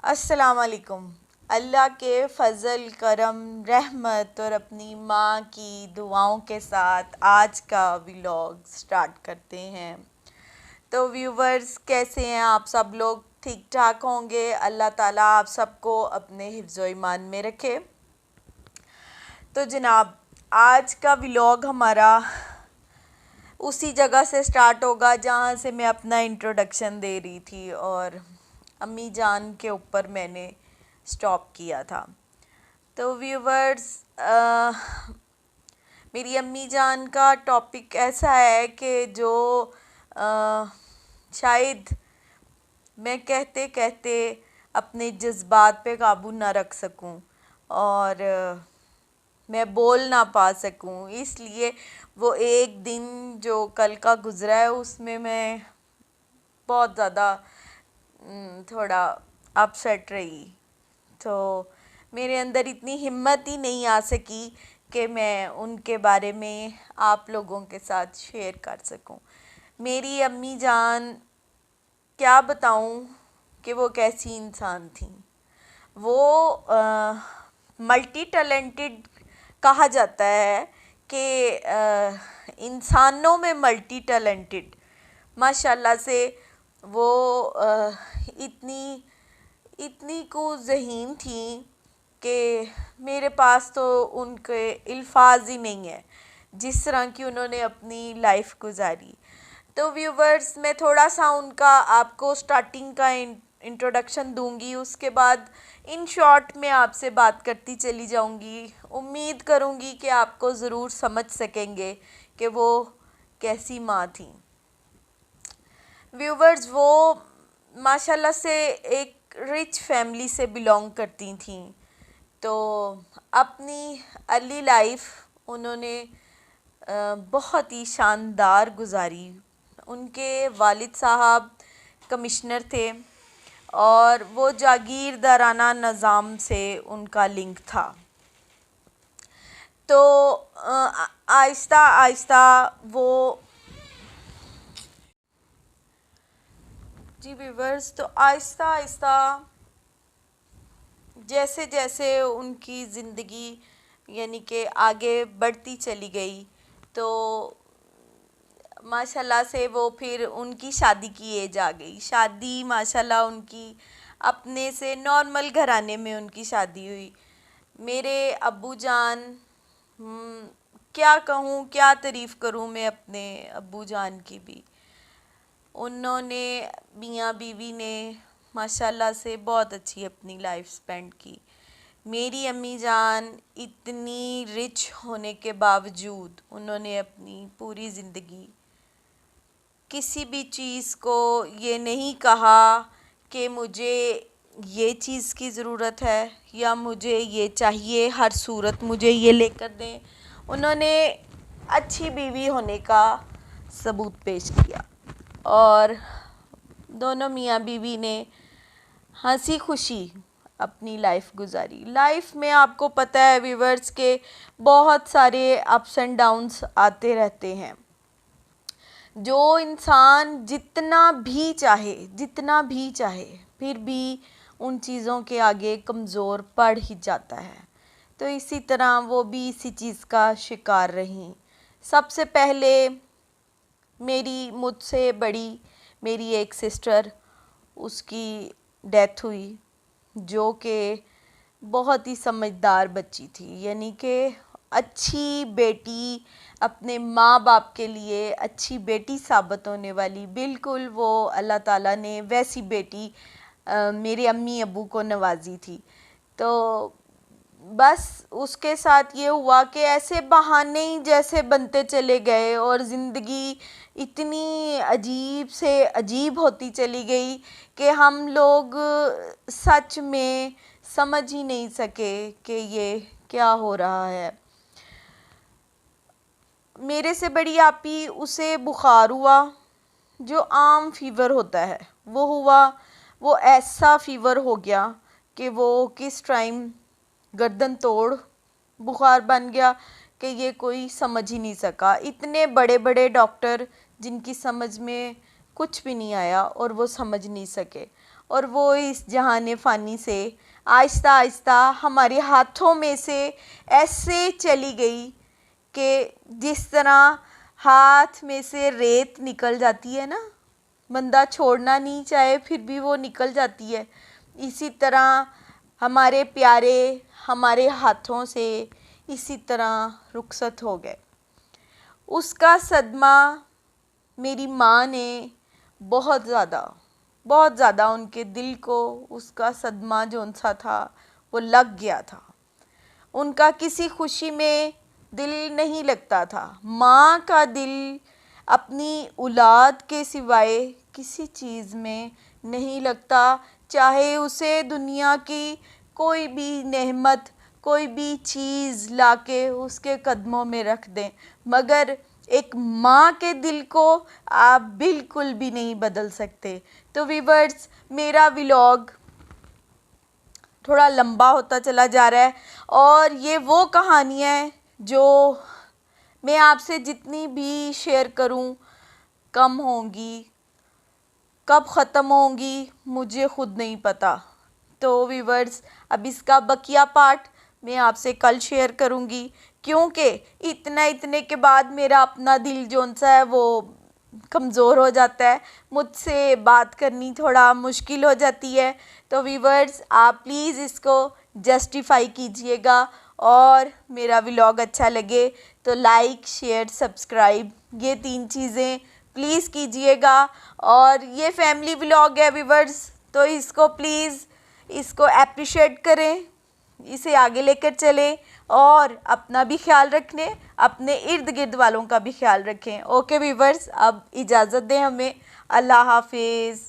अस्सलाम वालेकुम। अल्लाह के फ़ज़ल करम रहमत और अपनी माँ की दुआओं के साथ आज का व्लॉग स्टार्ट करते हैं। तो व्यूवर्स, कैसे हैं आप सब लोग? ठीक ठाक होंगे। अल्लाह ताला आप सबको अपने हिफ्ज़ो ईमान में रखे। तो जनाब, आज का व्लॉग हमारा उसी जगह से स्टार्ट होगा जहाँ से मैं अपना इंट्रोडक्शन दे रही थी और अम्मी जान के ऊपर मैंने स्टॉप किया था। तो व्यूवर्स, मेरी अम्मी जान का टॉपिक ऐसा है कि जो शायद मैं कहते कहते अपने जज्बात पे काबू ना रख सकूं और मैं बोल ना पा सकूं। इसलिए वो एक दिन जो कल का गुज़रा है उसमें मैं बहुत ज़्यादा थोड़ा अपसेट रही। तो मेरे अंदर इतनी हिम्मत ही नहीं आ सकी कि मैं उनके बारे में आप लोगों के साथ शेयर कर सकूं। मेरी अम्मी जान, क्या बताऊं कि वो कैसी इंसान थी। वो मल्टी टैलेंटेड कहा जाता है कि इंसानों में मल्टी टैलेंटेड, माशाल्लाह से वो इतनी को ज़हीन थी कि मेरे पास तो उनके अल्फाज ही नहीं है जिस तरह की उन्होंने अपनी लाइफ गुजारी। तो व्यूवर्स, मैं थोड़ा सा उनका आपको स्टार्टिंग का इंट्रोडक्शन दूंगी, उसके बाद इन शॉर्ट में आपसे बात करती चली जाऊंगी। उम्मीद करूंगी कि आपको ज़रूर समझ सकेंगे कि वो कैसी माँ थी। व्यूवर्स, वो माशाल्लाह से एक रिच फैमिली से बिलोंग करती थी। तो अपनी अर्ली लाइफ उन्होंने बहुत ही शानदार गुजारी। उनके वालिद साहब कमिश्नर थे और वो जागीरदाराना निज़ाम से उनका लिंक था। तो आहिस्ता आहिस्ता वो व्यूवर्स, तो आहिस्ता आहिस्ता जैसे जैसे उनकी ज़िंदगी यानी कि आगे बढ़ती चली गई, तो माशाल्लाह से वो फिर उनकी शादी की एज आ गई। शादी माशाल्लाह उनकी अपने से नॉर्मल घराने में उनकी शादी हुई। मेरे अब्बू जान, क्या कहूँ, क्या तारीफ़ करूँ मैं अपने अब्बू जान की भी। उन्होंने मियाँ बीवी ने माशाल्लाह से बहुत अच्छी अपनी लाइफ स्पेंड की। मेरी अम्मी जान इतनी रिच होने के बावजूद उन्होंने अपनी पूरी ज़िंदगी किसी भी चीज़ को ये नहीं कहा कि मुझे ये चीज़ की ज़रूरत है या मुझे ये चाहिए, हर सूरत मुझे ये लेकर दें। उन्होंने अच्छी बीवी होने का सबूत पेश किया और दोनों मियाँ बीवी ने हंसी खुशी अपनी लाइफ गुजारी। लाइफ में आपको पता है व्यूवर्स के बहुत सारे अप्स एंड डाउन्स आते रहते हैं। जो इंसान जितना भी चाहे फिर भी उन चीज़ों के आगे कमज़ोर पड़ ही जाता है। तो इसी तरह वो भी इसी चीज़ का शिकार रहीं। सबसे पहले मेरी मुझसे बड़ी मेरी एक सिस्टर, उसकी डेथ हुई, जो कि बहुत ही समझदार बच्ची थी। यानी कि अच्छी बेटी, अपने माँ बाप के लिए अच्छी बेटी साबित होने वाली, बिल्कुल वो अल्लाह ताला ने वैसी बेटी मेरे अम्मी अब्बू को नवाजी थी। तो बस उसके साथ ये हुआ कि ऐसे बहाने ही जैसे बनते चले गए और ज़िंदगी इतनी अजीब से अजीब होती चली गई कि हम लोग सच में समझ ही नहीं सके कि ये क्या हो रहा है। मेरे से बड़ी आपी, उसे बुखार हुआ, जो आम फीवर होता है वो हुआ। वो ऐसा फीवर हो गया कि वो किस टाइम गर्दन तोड़ बुखार बन गया कि ये कोई समझ ही नहीं सका। इतने बड़े बड़े डॉक्टर जिनकी समझ में कुछ भी नहीं आया और वो समझ नहीं सके। और वो इस जहान फ़ानी से आहिस्ता आहिस्ता हमारे हाथों में से ऐसे चली गई कि जिस तरह हाथ में से रेत निकल जाती है ना, बंदा छोड़ना नहीं चाहे फिर भी वो निकल जाती है, इसी तरह हमारे प्यारे हमारे हाथों से इसी तरह रुखसत हो गए। उसका सदमा मेरी माँ ने बहुत ज़्यादा उनके दिल को उसका सदमा जौन सा था वो लग गया था। उनका किसी खुशी में दिल नहीं लगता था। माँ का दिल अपनी औलाद के सिवाय किसी चीज़ में नहीं लगता, चाहे उसे दुनिया की कोई भी नेमत कोई भी चीज़ लाके उसके कदमों में रख दें, मगर एक माँ के दिल को आप बिल्कुल भी नहीं बदल सकते। तो व्यूअर्स, मेरा व्लॉग थोड़ा लंबा होता चला जा रहा है और ये वो कहानियाँ हैं जो मैं आपसे जितनी भी शेयर करूं कम होंगी, कब ख़त्म होंगी मुझे ख़ुद नहीं पता। तो व्यूअर्स, अब इसका बकिया पार्ट मैं आपसे कल शेयर करूंगी, क्योंकि इतने के बाद मेरा अपना दिल जौन सा है वो कमज़ोर हो जाता है, मुझसे बात करनी थोड़ा मुश्किल हो जाती है। तो व्यूअर्स, आप प्लीज़ इसको जस्टिफाई कीजिएगा और मेरा व्लॉग अच्छा लगे तो लाइक शेयर सब्सक्राइब ये 3 चीज़ें प्लीज़ कीजिएगा। और ये फैमिली व्लॉग है व्यूअर्स, तो इसको प्लीज़ इसको एप्रिशिएट करें, इसे आगे लेकर चलें और अपना भी ख्याल रखने, अपने इर्द गिर्द वालों का भी ख्याल रखें। ओके व्यूअर्स, अब इजाज़त दें हमें। अल्लाह हाफिज़।